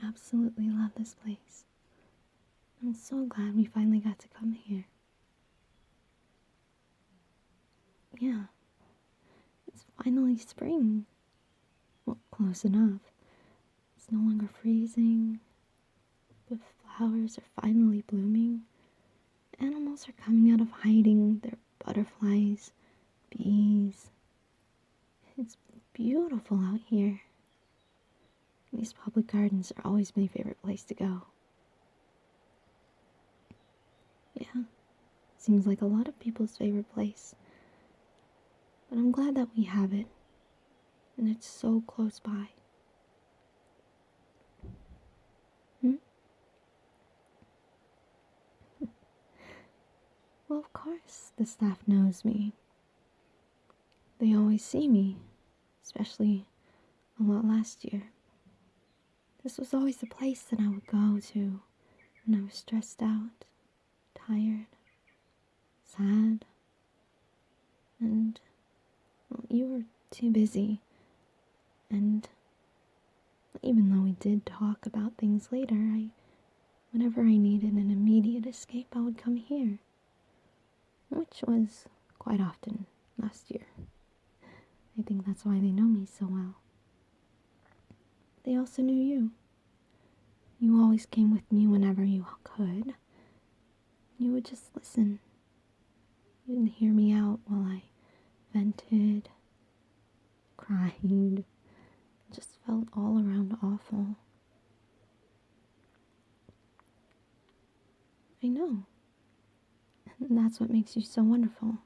I absolutely love this place. I'm so glad we finally got to come here. Yeah, it's finally spring. Well, close enough. It's no longer freezing. The flowers are finally blooming. Animals are coming out of hiding. They're butterflies, bees. It's beautiful out here. These public gardens are always my favorite place to go. Yeah, seems like a lot of people's favorite place. But I'm glad that we have it. And it's so close by. Well, of course, the staff knows me. They always see me, especially a lot last year. This was always the place that I would go to when I was stressed out, tired, sad, and well, you were too busy. And even though we did talk about things later, whenever I needed an immediate escape, I would come here, which was quite often last year. I think that's why they know me so well. They also knew you. You always came with me whenever you could. You would just listen. You didn't hear me out while I vented, cried, just felt all around awful. I know. And that's what makes you so wonderful.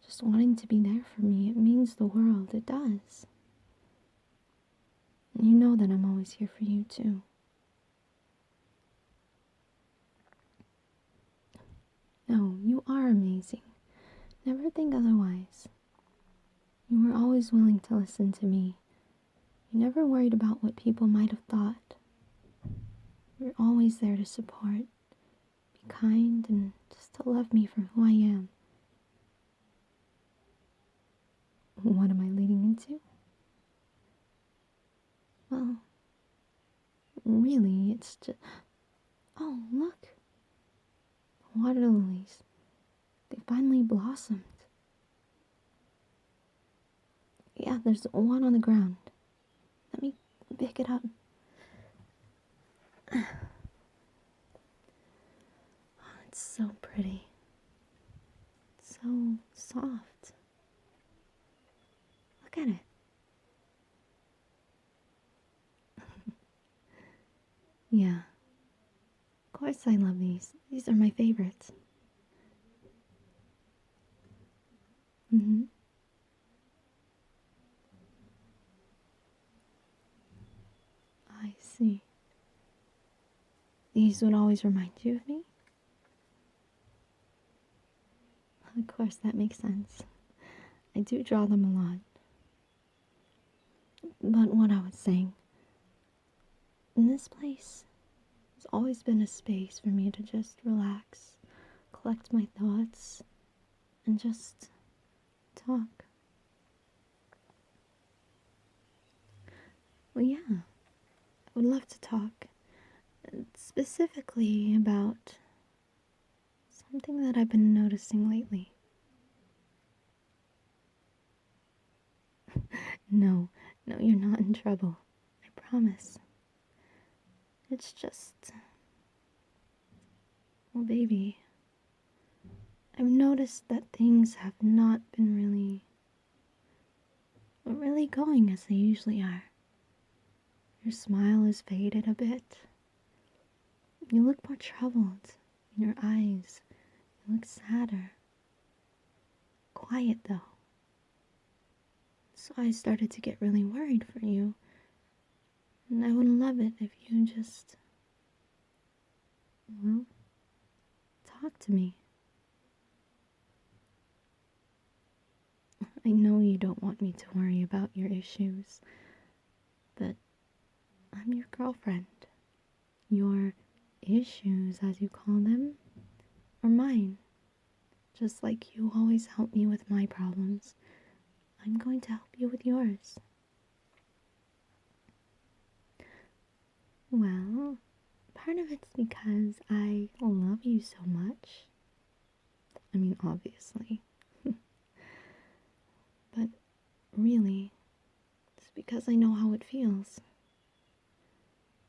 Just wanting to be there for me, it means the world. It does. And you know that I'm always here for you, too. No, you are amazing. Never think otherwise. You were always willing to listen to me. You never worried about what people might have thought. You're always there to support, be kind, and just to love me for who I am. What am I leading into? Well, really, it's just... Oh, look! Water lilies. They finally blossomed. Yeah, there's one on the ground. Let me pick it up. Oh, it's so pretty. It's so soft. Look at it. Yeah. Of course I love these. These are my favorites. I see. These would always remind you of me? Of course, that makes sense. I do draw them a lot. But what I was saying, in this place, has always been a space for me to just relax, collect my thoughts, and just talk. Well, yeah, I would love to talk, specifically about something that I've been noticing lately. No, you're not in trouble. I promise. It's just... Well, baby, I've noticed that things have not been really going as they usually are. Your smile has faded a bit. You look more troubled in your eyes. You look sadder. Quiet, though. So I started to get really worried for you. And I would love it if you just... well, talk to me. I know you don't want me to worry about your issues, but I'm your girlfriend. Your issues, as you call them, are mine. Just like you always help me with my problems, I'm going to help you with yours. Well, part of it's because I love you so much. I mean, obviously. But really, it's because I know how it feels.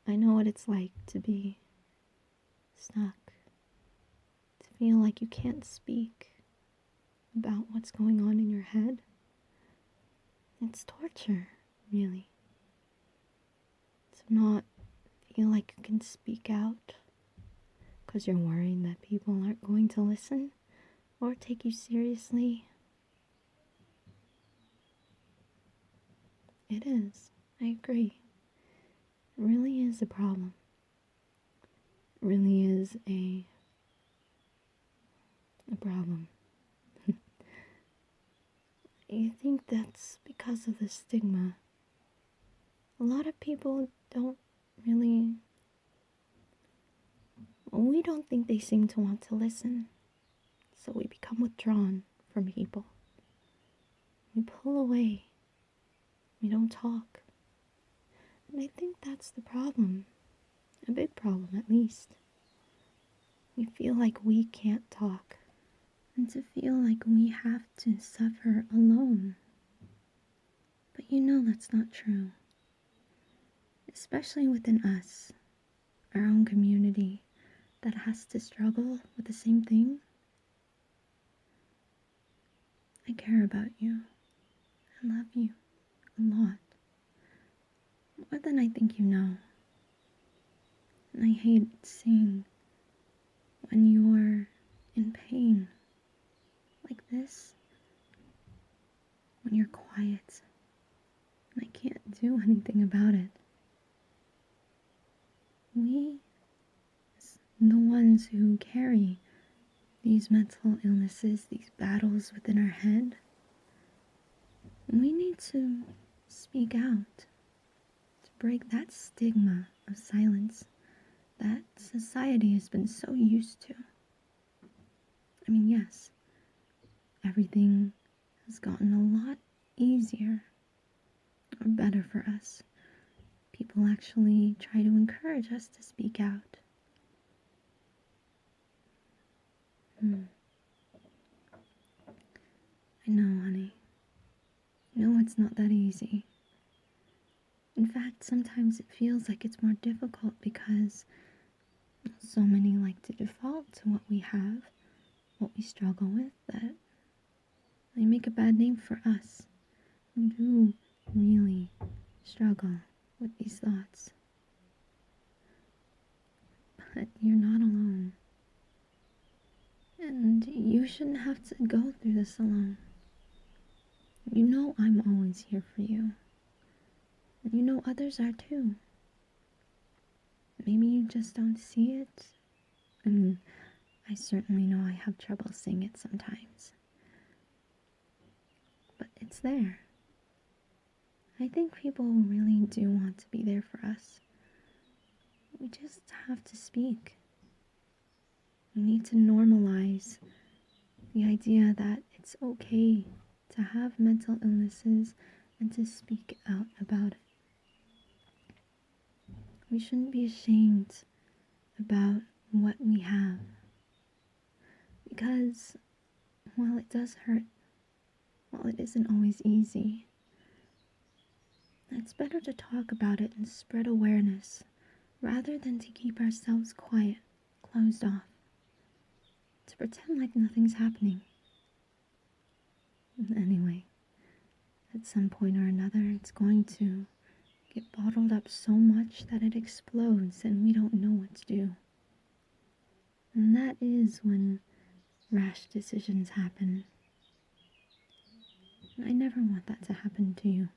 I know what it's like to be stuck, to feel like you can't speak about what's going on in your head. It's torture, really. To not feel like you can speak out because you're worried that people aren't going to listen or take you seriously. It is. I agree. It really is a problem. It really is a problem. I think that's because of the stigma. A lot of people don't really... We don't think they seem to want to listen. So we become withdrawn from people. We pull away. We don't talk. And I think that's the problem. A big problem, at least. We feel like we can't talk. And to feel like we have to suffer alone. But you know that's not true. Especially within us, our own community that has to struggle with the same thing. I care about you. I love you a lot. More than I think you know. And I hate seeing when you're in pain like this, when you're quiet and I can't do anything about it. We, as the ones who carry these mental illnesses, these battles within our head, we need to speak out to break that stigma of silence that society has been so used to. I mean, yes, everything has gotten a lot easier or better for us. People actually try to encourage us to speak out. I know, honey. I know it's not that easy. In fact, sometimes it feels like it's more difficult because so many like to default to what we have, what we struggle with, that they make a bad name for us who do really struggle with these thoughts. But you're not alone. And you shouldn't have to go through this alone. You know I'm always here for you. And you know others are too. Maybe you just don't see it. I mean, I certainly know I have trouble seeing it sometimes. But it's there. I think people really do want to be there for us. We just have to speak. We need to normalize the idea that it's okay to have mental illnesses and to speak out about it. We shouldn't be ashamed about what we have. Because while it does hurt, while it isn't always easy, it's better to talk about it and spread awareness rather than to keep ourselves quiet, closed off, to pretend like nothing's happening. Anyway, at some point or another, it's going to get bottled up so much that it explodes and we don't know what to do. And that is when rash decisions happen. And I never want that to happen to you.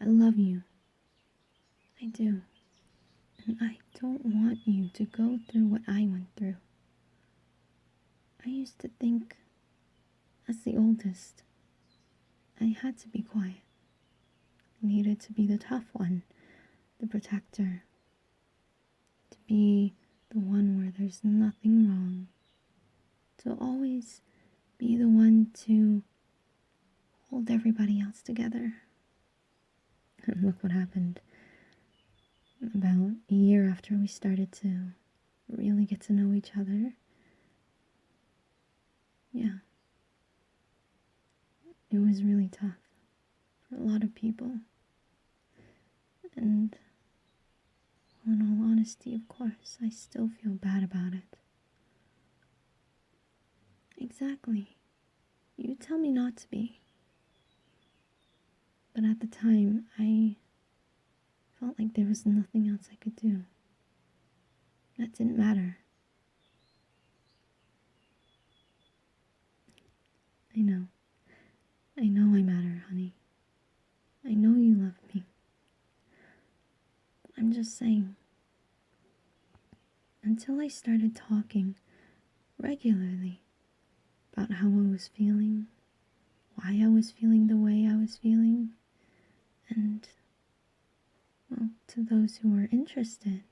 I love you. I do. And I don't want you to go through what I went through. I used to think, as the oldest, I had to be quiet. I needed to be the tough one, the protector, to be the one where there's nothing wrong, to always be the one to hold everybody else together. And look what happened. about a year after we started to really get to know each other. Yeah. It was really tough for a lot of people. And, well, in all honesty, of course, I still feel bad about it. Exactly. You tell me not to be. But at the time, I felt like there was nothing else I could do. That didn't matter. I know. I know I matter, honey. I know you love me. But I'm just saying, until I started talking regularly about how I was feeling, why I was feeling the way I was feeling, and, well, to those who are interested,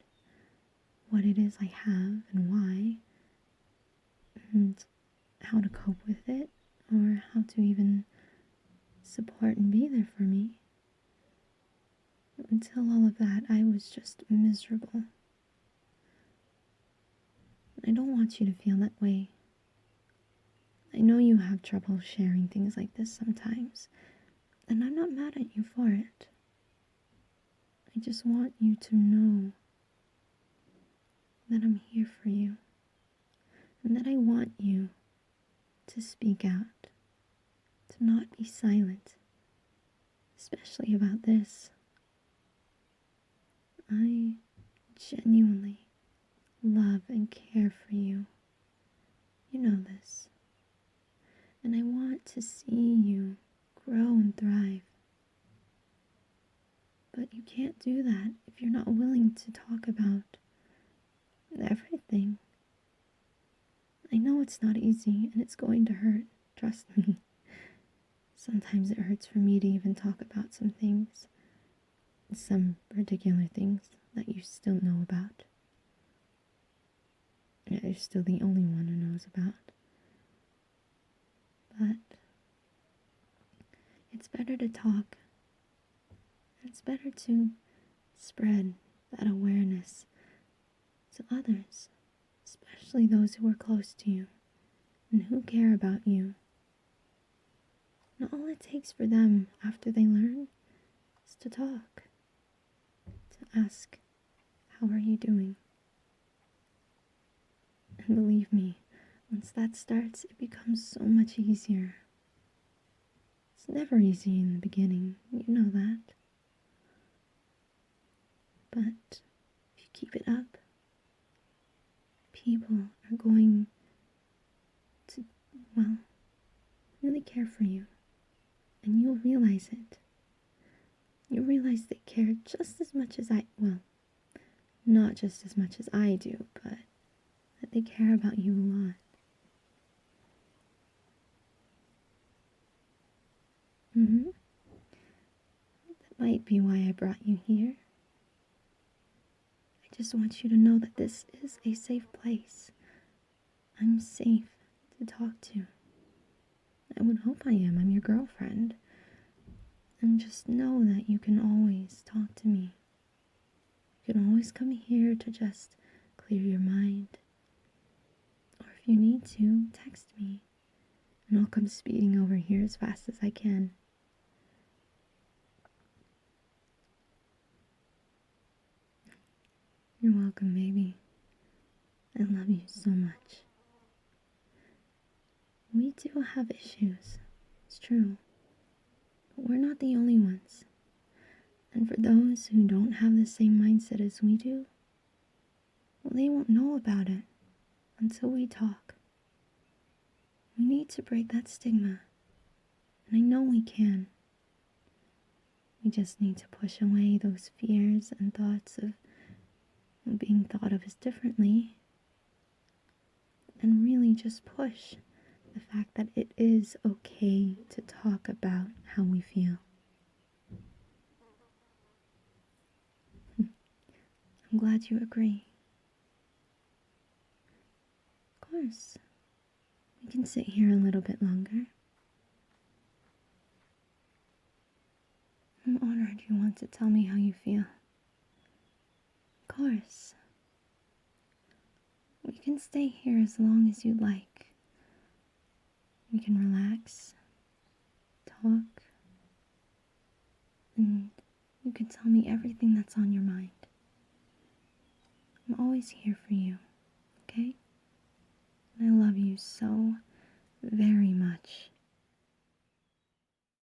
what it is I have and why, and how to cope with it, or how to even support and be there for me. Until all of that, I was just miserable. I don't want you to feel that way. I know you have trouble sharing things like this sometimes, and I'm not mad at you for it. I just want you to know that I'm here for you, and that I want you to speak out, to not be silent, especially about this. I genuinely love and care for you. You know this. And I want to see you grow and thrive. But you can't do that if you're not willing to talk about everything. I know it's not easy and it's going to hurt, trust me. Sometimes it hurts for me to even talk about some things, some particular things that you still know about. Yeah, you're still the only one who knows about. But it's better to talk. It's better to spread that awareness to others, especially those who are close to you and who care about you. And all it takes for them after they learn is to talk, to ask, how are you doing? And believe me, once that starts, it becomes so much easier. It's never easy in the beginning, you know that. But if you keep it up, people are going to, well, really care for you. And you'll realize it. You'll realize they care just as much as well, not just as much as I do, but that they care about you a lot. That might be why I brought you here. I just want you to know that this is a safe place. I'm safe to talk to. I would hope I am. I'm your girlfriend. And just know that you can always talk to me. You can always come here to just clear your mind. Or if you need to, text me. And I'll come speeding over here as fast as I can. You're welcome, baby. I love you so much. We do have issues. It's true. But we're not the only ones. And for those who don't have the same mindset as we do, well, they won't know about it until we talk. We need to break that stigma. And I know we can. We just need to push away those fears and thoughts of being thought of as differently. And really just push the fact that it is okay to talk about how we feel. I'm glad you agree. Of course. We can sit here a little bit longer. I'm honored you want to tell me how you feel. course. We can stay here as long as you'd like. We can relax, talk, and you can tell me everything that's on your mind. I'm always here for you, okay? And I love you so very much.